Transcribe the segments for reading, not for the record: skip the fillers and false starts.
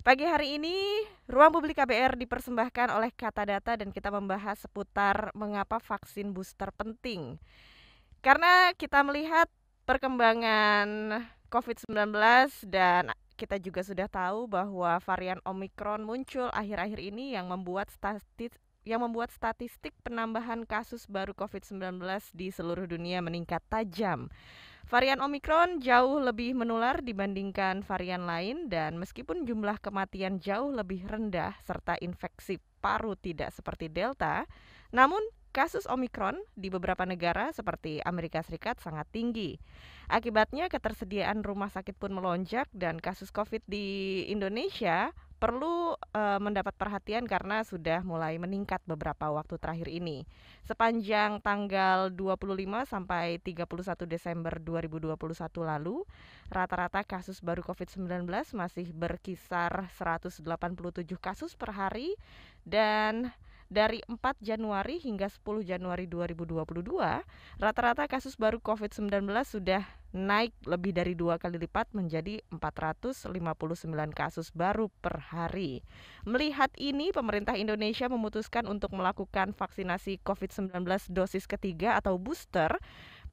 Pagi hari ini, Ruang Publik KBR dipersembahkan oleh Kata Data dan kita membahas seputar mengapa vaksin booster penting. Karena kita melihat perkembangan COVID-19 dan kita juga sudah tahu bahwa varian Omikron muncul akhir-akhir ini yang membuat statistik penambahan kasus baru COVID-19 di seluruh dunia meningkat tajam. Varian Omikron jauh lebih menular dibandingkan varian lain dan meskipun jumlah kematian jauh lebih rendah serta infeksi paru tidak seperti Delta, namun kasus Omikron di beberapa negara seperti Amerika Serikat sangat tinggi. Akibatnya ketersediaan rumah sakit pun melonjak dan kasus Covid di Indonesia perlu mendapat perhatian karena sudah mulai meningkat beberapa waktu terakhir ini. Sepanjang tanggal 25 sampai 31 Desember 2021 lalu, rata-rata kasus baru COVID-19 masih berkisar 187 kasus per hari dan dari 4 Januari hingga 10 Januari 2022, rata-rata kasus baru COVID-19 sudah naik lebih dari 2 kali lipat menjadi 459 kasus baru per hari. Melihat ini, pemerintah Indonesia memutuskan untuk melakukan vaksinasi COVID-19 dosis ketiga atau booster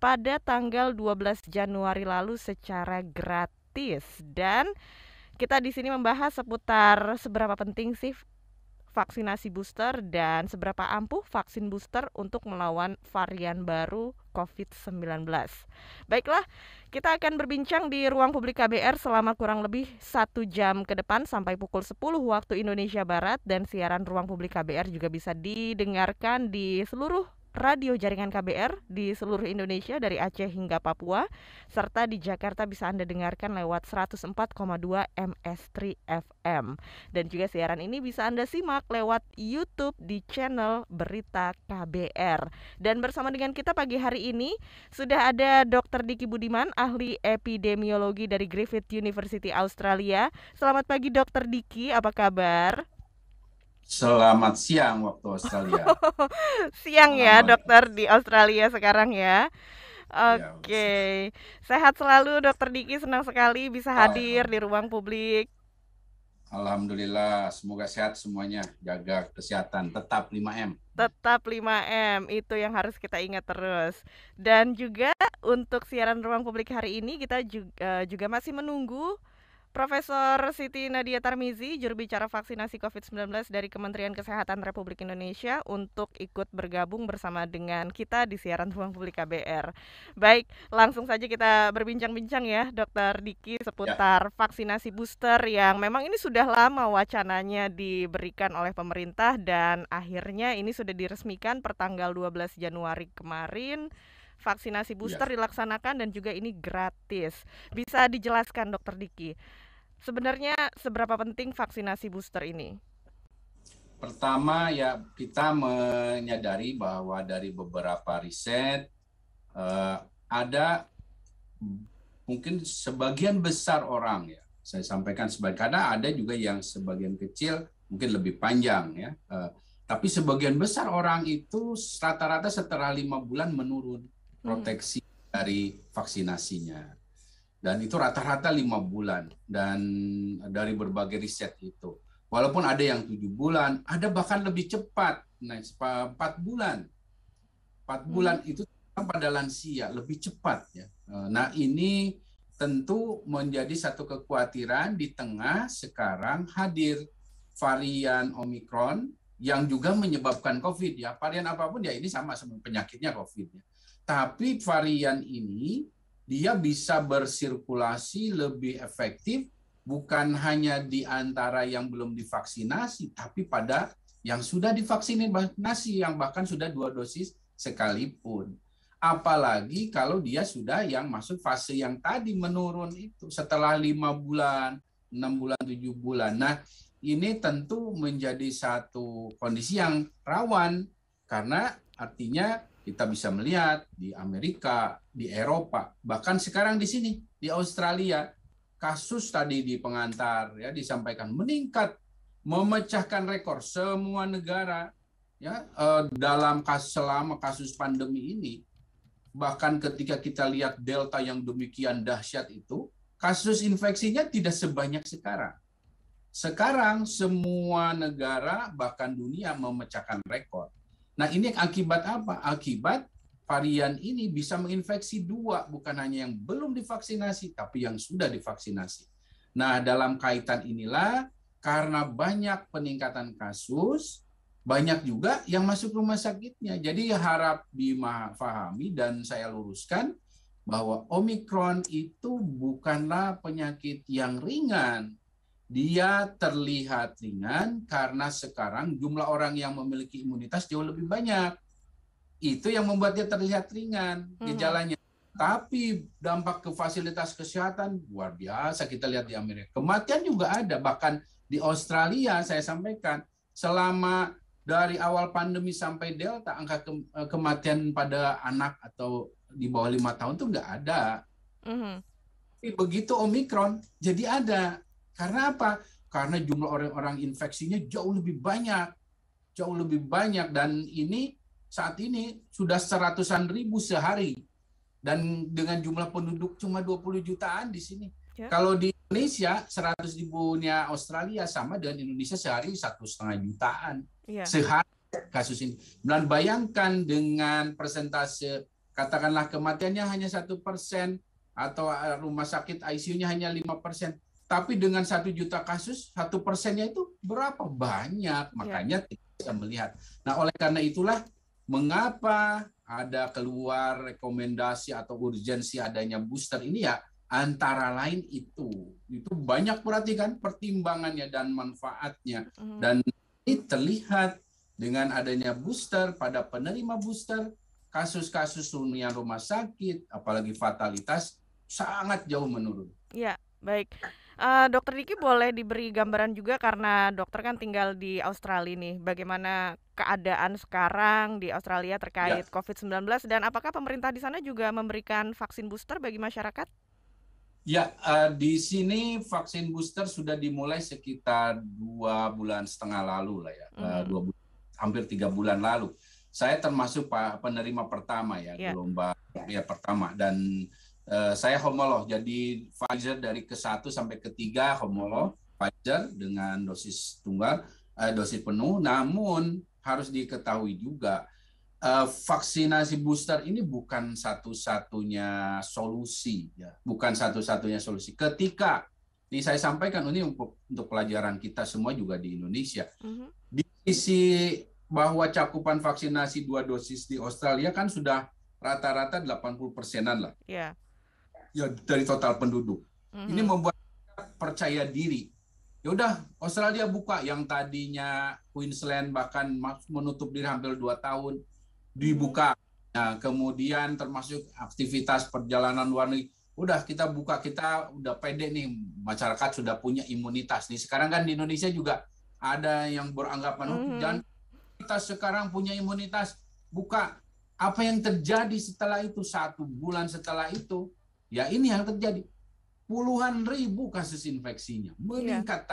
pada tanggal 12 Januari lalu secara gratis. Dan kita di sini membahas seputar seberapa penting sih vaksinasi booster dan seberapa ampuh vaksin booster untuk melawan varian baru COVID-19. Baiklah, kita akan berbincang di ruang publik KBR selama kurang lebih 1 jam ke depan sampai pukul 10 waktu Indonesia Barat dan siaran ruang publik KBR juga bisa didengarkan di seluruh radio jaringan KBR di seluruh Indonesia dari Aceh hingga Papua serta di Jakarta bisa Anda dengarkan lewat 104,2 MS3 FM. Dan juga siaran ini bisa Anda simak lewat YouTube di channel Berita KBR. Dan bersama dengan kita pagi hari ini sudah ada Dr. Diki Budiman, ahli epidemiologi dari Griffith University Australia. Selamat pagi Dr. Diki, apa kabar? Selamat siang waktu Australia. Siang Malam ya bagi dokter di Australia sekarang ya. ya. Oke, sehat selalu Dokter Diki, senang sekali bisa hadir di ruang publik. Alhamdulillah, semoga sehat semuanya. Jaga kesehatan, tetap 5M. Tetap 5M, itu yang harus kita ingat terus. Dan juga untuk siaran ruang publik hari ini kita juga masih menunggu Profesor Siti Nadia Tarmizi, juru bicara vaksinasi COVID-19 dari Kementerian Kesehatan Republik Indonesia untuk ikut bergabung bersama dengan kita di siaran ruang publik KBR. Baik, langsung saja kita berbincang-bincang ya, Dokter Diki, Ya, seputar vaksinasi booster yang memang ini sudah lama wacananya diberikan oleh pemerintah dan akhirnya ini sudah diresmikan per tanggal 12 Januari kemarin. Vaksinasi ya. booster dilaksanakan dan juga ini gratis. Bisa dijelaskan Dokter Diki, sebenarnya seberapa penting vaksinasi booster ini? Pertama ya kita menyadari bahwa dari beberapa riset ada mungkin sebagian besar orang ya. Saya sampaikan sebagian karena ada juga yang sebagian kecil mungkin lebih panjang ya. Tapi sebagian besar orang itu rata-rata setelah 5 bulan menurun Mhm. proteksi dari vaksinasinya. Dan itu rata-rata 5 bulan dan dari berbagai riset itu. Walaupun ada yang 7 bulan, ada bahkan lebih cepat, nah 4 bulan. 4 bulan Mhm. itu pada lansia lebih cepat ya. Nah ini tentu menjadi satu kekhawatiran di tengah sekarang hadir varian Omikron yang juga menyebabkan COVID ya. Varian apapun ya ini sama penyakitnya COVID ya. Tapi varian ini dia bisa bersirkulasi lebih efektif bukan hanya di antara yang belum divaksinasi, tapi pada yang sudah divaksinasi, yang bahkan sudah 2 dosis sekalipun. Apalagi kalau dia sudah yang masuk fase yang tadi menurun itu setelah 5 bulan, 6 bulan, 7 bulan. Nah, ini tentu menjadi satu kondisi yang rawan karena artinya kita bisa melihat di Amerika, di Eropa, bahkan sekarang di sini di Australia, kasus tadi di pengantar ya disampaikan meningkat, memecahkan rekor semua negara ya dalam selama kasus pandemi ini. Bahkan ketika kita lihat Delta yang demikian dahsyat itu, kasus infeksinya tidak sebanyak sekarang. Sekarang semua negara bahkan dunia memecahkan rekor. Nah, ini akibat apa? Akibat varian ini bisa menginfeksi dua, bukan hanya yang belum divaksinasi, tapi yang sudah divaksinasi. Nah, dalam kaitan inilah, karena banyak peningkatan kasus, banyak juga yang masuk rumah sakitnya. Jadi harap dipahami dan saya luruskan bahwa Omikron itu bukanlah penyakit yang ringan. Dia terlihat ringan karena sekarang jumlah orang yang memiliki imunitas jauh lebih banyak. Itu yang membuat dia terlihat ringan gejalanya. Tapi dampak ke fasilitas kesehatan luar biasa kita lihat di Amerika. Kematian juga ada, bahkan di Australia saya sampaikan selama dari awal pandemi sampai Delta angka kematian pada anak atau di bawah 5 tahun itu nggak ada. Tapi begitu Omikron jadi ada. Karena apa? Karena jumlah orang-orang infeksinya jauh lebih banyak dan ini saat ini sudah 100-an ribu sehari. Dan dengan jumlah penduduk cuma 20 jutaan di sini. Kalau di Indonesia 100 ribunya Australia sama dengan Indonesia sehari 1,5 jutaan sehari kasus ini. Dan bayangkan dengan persentase katakanlah kematiannya hanya 1% atau rumah sakit ICU-nya hanya 5%. Tapi dengan 1 juta kasus 1%-nya itu berapa banyak? Makanya kita bisa melihat. Nah, oleh karena itulah mengapa ada keluar rekomendasi atau urgensi adanya booster ini ya antara lain itu banyak perhatikan pertimbangannya dan manfaatnya dan ini terlihat dengan adanya booster pada penerima booster kasus-kasus hunian rumah sakit apalagi fatalitas sangat jauh menurun. Ya, baik. Dokter Diki boleh diberi gambaran juga karena dokter kan tinggal di Australia nih. Bagaimana keadaan sekarang di Australia terkait COVID-19 dan apakah pemerintah di sana juga memberikan vaksin booster bagi masyarakat? Ya, di sini vaksin booster sudah dimulai sekitar 2,5 bulan lalu lah ya, 2 bulan, hampir 3 bulan lalu. Saya termasuk penerima pertama ya, gelombang pertama dan saya homolog, jadi Pfizer dari ke-1 sampai ke-3 homolog Pfizer dengan dosis tunggal, dosis penuh. Namun harus diketahui juga vaksinasi booster ini bukan satu-satunya solusi, ya. Bukan satu-satunya solusi. Ketika ini saya sampaikan ini untuk pelajaran kita semua juga di Indonesia. Di sisi bahwa cakupan vaksinasi 2 dosis di Australia kan sudah rata-rata 80%-an lah. Ya dari total penduduk. Ini membuat kita percaya diri. Ya udah Australia buka yang tadinya Queensland bahkan menutup diri hampir 2 tahun dibuka. Nah, kemudian termasuk aktivitas perjalanan luar negeri. Udah kita buka, kita udah pede nih, masyarakat sudah punya imunitas nih. Sekarang kan di Indonesia juga ada yang beranggapan dan kita sekarang punya imunitas, buka. Apa yang terjadi setelah itu 1 bulan setelah itu? Ya ini yang terjadi, puluhan ribu kasus infeksinya meningkat.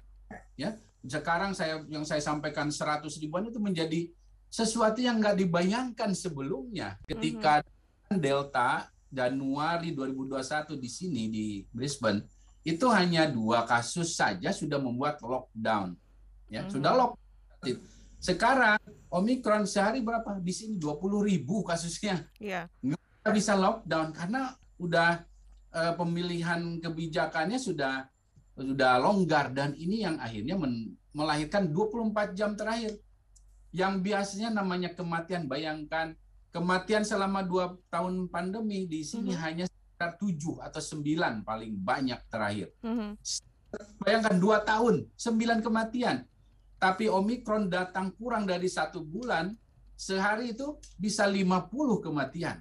Ya sekarang yang saya sampaikan 100 ribuan itu menjadi sesuatu yang nggak dibayangkan sebelumnya. Ketika Delta Januari 2021 di sini di Brisbane itu hanya 2 kasus saja sudah membuat lockdown. Ya sudah lockdown. Sekarang Omikron sehari berapa? Di sini 20 ribu kasusnya. Nggak bisa lockdown karena udah pemilihan kebijakannya sudah longgar dan ini yang akhirnya melahirkan 24 jam terakhir yang biasanya namanya kematian. Bayangkan kematian selama 2 tahun pandemi di sini hanya sekitar 7 atau 9 paling banyak terakhir. Bayangkan 2 tahun 9 kematian, tapi Omikron datang kurang dari 1 bulan, sehari itu bisa 50 kematian.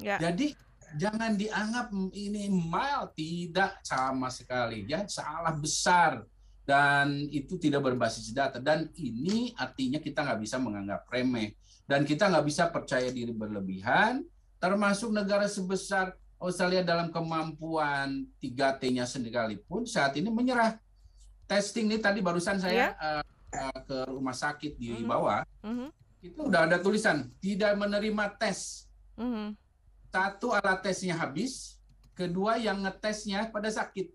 Jadi jangan dianggap ini mild, tidak sama sekali ya, salah besar dan itu tidak berbasis data dan ini artinya kita nggak bisa menganggap remeh dan kita nggak bisa percaya diri berlebihan, termasuk negara sebesar Australia dalam kemampuan 3T-nya sekalipun saat ini menyerah. Testing nih tadi barusan saya ke rumah sakit di bawah, itu udah ada tulisan tidak menerima tes. 1 alat tesnya habis, kedua yang ngetesnya pada sakit.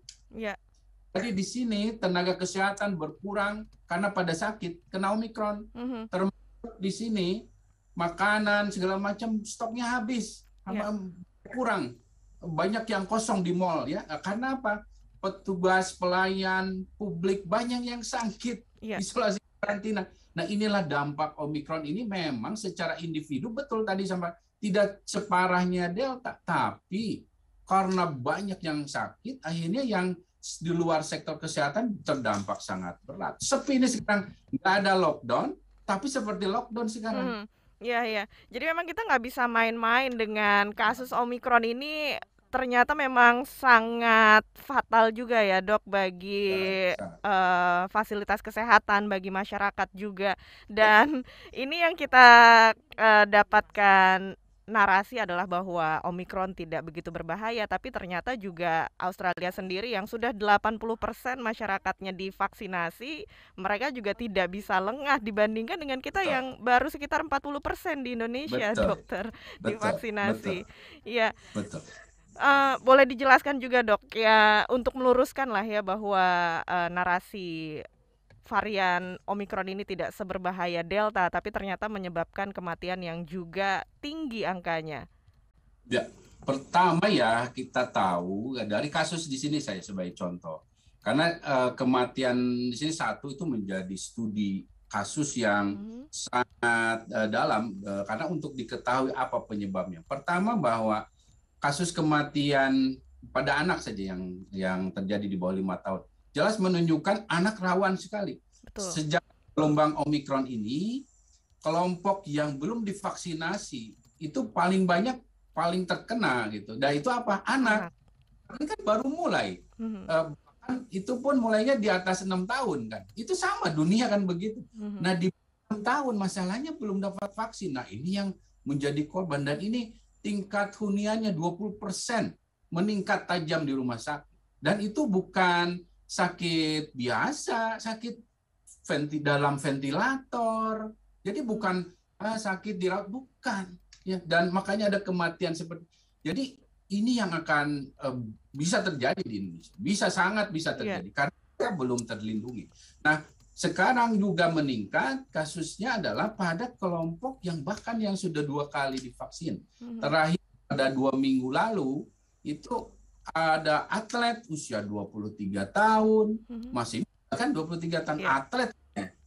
Jadi di sini tenaga kesehatan berkurang karena pada sakit kena Omikron. Termasuk di sini makanan segala macam stoknya habis, kurang. Banyak yang kosong di mall ya. Karena apa? Petugas pelayan publik banyak yang sakit, isolasi karantina. Nah, inilah dampak Omikron ini. Memang secara individu betul tadi sampai tidak separahnya Delta, tapi karena banyak yang sakit, akhirnya yang di luar sektor kesehatan terdampak sangat berat. Sepi ini sekarang, nggak ada lockdown, tapi seperti lockdown sekarang. Iya, iya. Jadi memang kita nggak bisa main-main dengan kasus Omikron ini. Ternyata memang sangat fatal juga ya, Dok, bagi fasilitas kesehatan, bagi masyarakat juga. Dan ini yang kita dapatkan narasi adalah bahwa Omikron tidak begitu berbahaya, tapi ternyata juga Australia sendiri yang sudah 80% masyarakatnya divaksinasi, mereka juga tidak bisa lengah dibandingkan dengan kita yang baru sekitar 40% di Indonesia, dokter, divaksinasi. Iya. Betul. Boleh dijelaskan juga, Dok, ya, untuk meluruskan lah ya bahwa narasi varian Omikron ini tidak seberbahaya Delta, tapi ternyata menyebabkan kematian yang juga tinggi angkanya. Ya, pertama ya kita tahu dari kasus di sini saya sebagai contoh, karena kematian di sini satu itu menjadi studi kasus yang sangat dalam, karena untuk diketahui apa penyebabnya. Pertama bahwa kasus kematian pada anak saja yang terjadi di bawah 5 tahun jelas menunjukkan anak rawan sekali. Betul. Sejak gelombang Omikron ini, kelompok yang belum divaksinasi itu paling banyak, paling terkena gitu. Dan itu apa? Anak. Ini kan baru mulai. Bahkan itu pun mulainya di atas 6 tahun kan. Itu sama, dunia kan begitu. Nah, di 6 tahun masalahnya belum dapat vaksin. Nah, ini yang menjadi korban. Dan ini tingkat huniannya 20% meningkat tajam di rumah sakit. Dan itu bukan sakit biasa, sakit dalam ventilator. Jadi bukan sakit dirawat, bukan. Ya, dan makanya ada kematian seperti. Jadi ini yang akan bisa terjadi di Indonesia. Sangat bisa terjadi karena kita belum terlindungi. Nah, sekarang juga meningkat kasusnya adalah pada kelompok yang bahkan yang sudah 2 kali divaksin. Terakhir pada 2 minggu lalu itu ada atlet usia 23 tahun, masih kan 23 tahun atlet,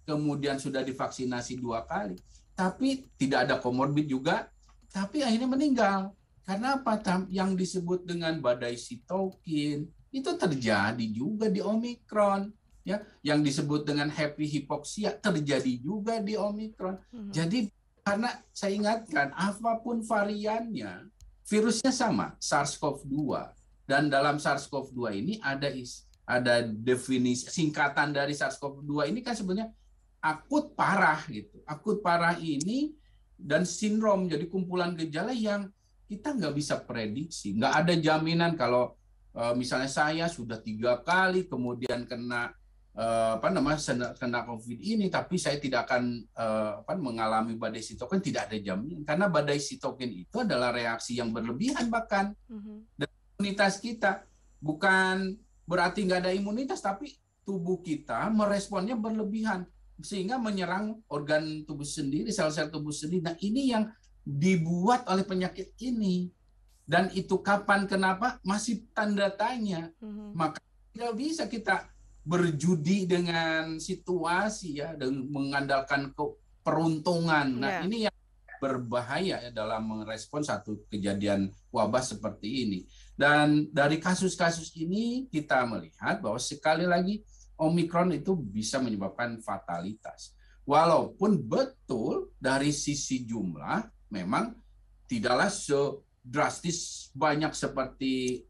kemudian sudah divaksinasi 2 kali, tapi tidak ada komorbid juga, tapi akhirnya meninggal. Karena apa? Yang disebut dengan badai sitokin itu terjadi juga di Omikron. Ya, yang disebut dengan happy hipoksia terjadi juga di Omikron. Jadi karena saya ingatkan, apapun variannya, virusnya sama, SARS-CoV-2. Dan dalam SARS-CoV-2 ini ada definisi singkatan dari SARS-CoV-2 ini kan sebenarnya akut parah gitu. Akut parah ini dan sindrom, jadi kumpulan gejala yang kita nggak bisa prediksi. Nggak ada jaminan kalau misalnya saya sudah 3 kali kemudian kena kena COVID ini, tapi saya tidak akan mengalami badai sitokin, tidak ada jaminan. Karena badai sitokin itu adalah reaksi yang berlebihan bahkan. Dan imunitas kita bukan berarti nggak ada imunitas, tapi tubuh kita meresponnya berlebihan sehingga menyerang organ tubuh sendiri, sel-sel tubuh sendiri. Nah, ini yang dibuat oleh penyakit ini. Dan itu kapan, kenapa, masih tanda tanya. Maka tidak bisa kita berjudi dengan situasi ya, dengan mengandalkan peruntungan. Nah, ini yang berbahaya ya dalam merespon satu kejadian wabah seperti ini. Dan dari kasus-kasus ini kita melihat bahwa sekali lagi Omikron itu bisa menyebabkan fatalitas. Walaupun betul dari sisi jumlah memang tidaklah sedrastis banyak seperti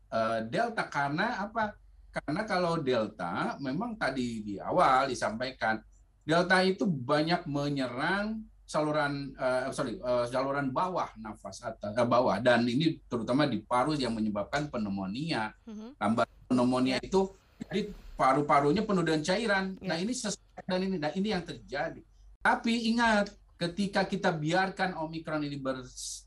Delta. Karena apa? Karena kalau Delta memang tadi di awal disampaikan, Delta itu banyak menyerang saluran bawah nafas atau bawah, dan ini terutama di paru yang menyebabkan pneumonia. Tambah pneumonia itu jadi paru-parunya penuh dengan cairan. Nah, ini sesuai dan ini yang terjadi. Tapi ingat, ketika kita biarkan Omikron ini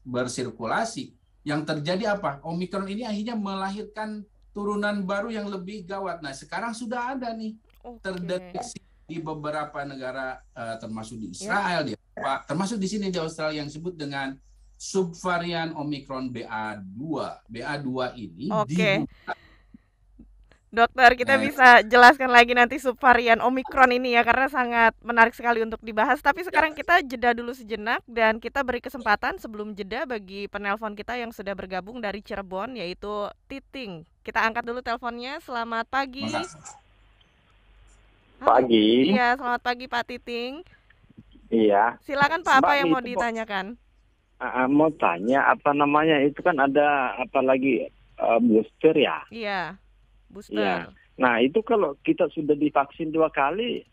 bersirkulasi, yang terjadi apa? Omikron ini akhirnya melahirkan turunan baru yang lebih gawat. Nah, sekarang sudah ada nih terdeteksi di beberapa negara, termasuk di Israel, di Eropa, termasuk di sini di Australia, yang disebut dengan subvarian Omicron BA2. BA2 ini dibuka. Dokter, kita bisa jelaskan lagi nanti subvarian Omicron ini ya, karena sangat menarik sekali untuk dibahas. Tapi sekarang kita jeda dulu sejenak dan kita beri kesempatan sebelum jeda bagi penelpon kita yang sudah bergabung dari Cirebon, yaitu Titing. Kita angkat dulu teleponnya. Selamat pagi. Pagi. Iya, selamat pagi Pak Titing. Iya. Silakan Pak, apa yang mau ditanyakan? Mau tanya apa namanya, itu kan ada apalagi booster ya? Iya. Booster. Ya. Nah, itu kalau kita sudah divaksin 2 kali,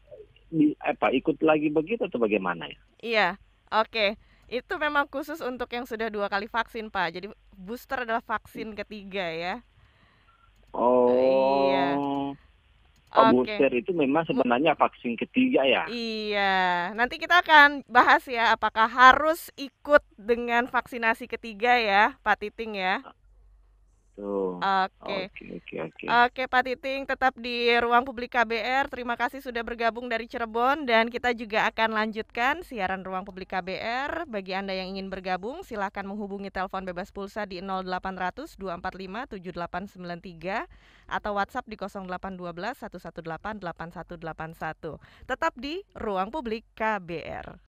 ikut lagi begitu atau bagaimana ya? Iya, oke. Itu memang khusus untuk yang sudah 2 kali vaksin, Pak. Jadi booster adalah vaksin ketiga ya. Oh. Iya. Booster itu memang sebenarnya vaksin ketiga ya? Iya. Nanti kita akan bahas ya, apakah harus ikut dengan vaksinasi ketiga ya, Pak Titing ya. Oke. Oke, Pak Titing, tetap di Ruang Publik KBR. Terima kasih sudah bergabung dari Cirebon, dan kita juga akan lanjutkan siaran Ruang Publik KBR. Bagi Anda yang ingin bergabung, silakan menghubungi telepon bebas pulsa di 0800 245 7893 atau WhatsApp di 0812 118 8181. Tetap di Ruang Publik KBR.